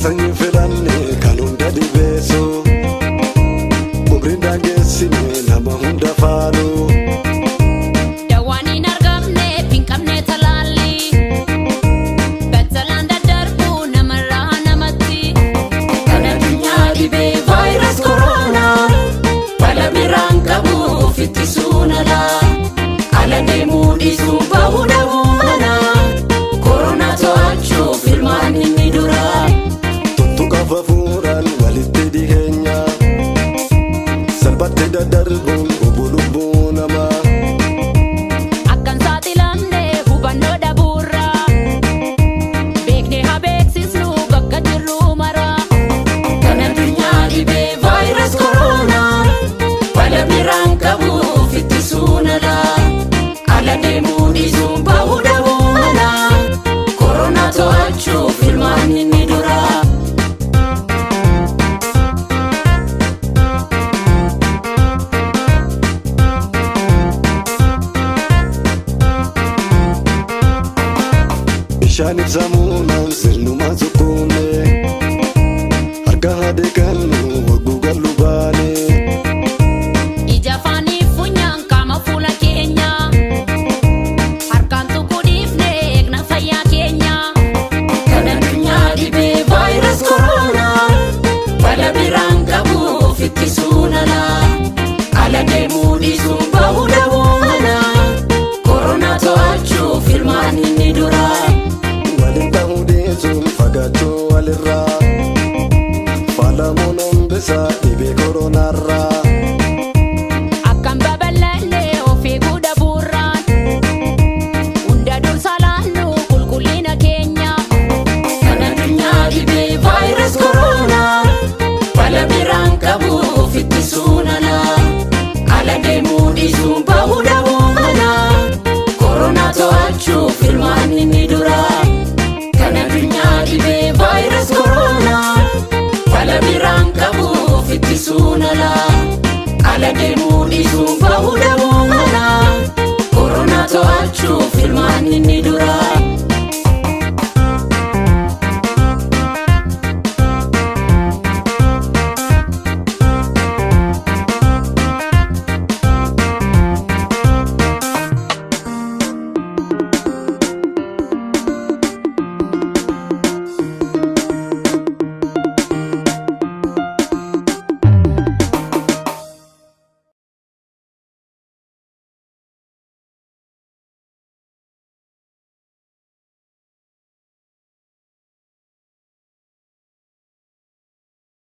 Sanyi filanne kan hunda dhibeessu umriin daangeessine nama hunda faalu. Dawaan hin argamne hin qabne talaalli battalaan daddarbu namarraa namatti. Kan addunyaa dhibee vaayirasii koronaa bala biraan qabuuf ittisuu nala ala deemuu dhiisuu bahuu dhabuu mana koronaa to'achuuf ilmaan inni dura. Fafuuraan walitti dhiheenya salphatti daddarbuun obboluu namaa. Akkan saaxilamne hubannoo dhabuurraa beeknee haa beeksisnu bakka jirru mara. Kan addunyaa dhibee vaayirasii koronaa bala biraan qabuuf ittisuu nala ala deemuu dhiisuun bahuu dhabuu mala koronaa to'achuuf ilmaan inni dura. Bishaan ibsamuunaan sirnumaan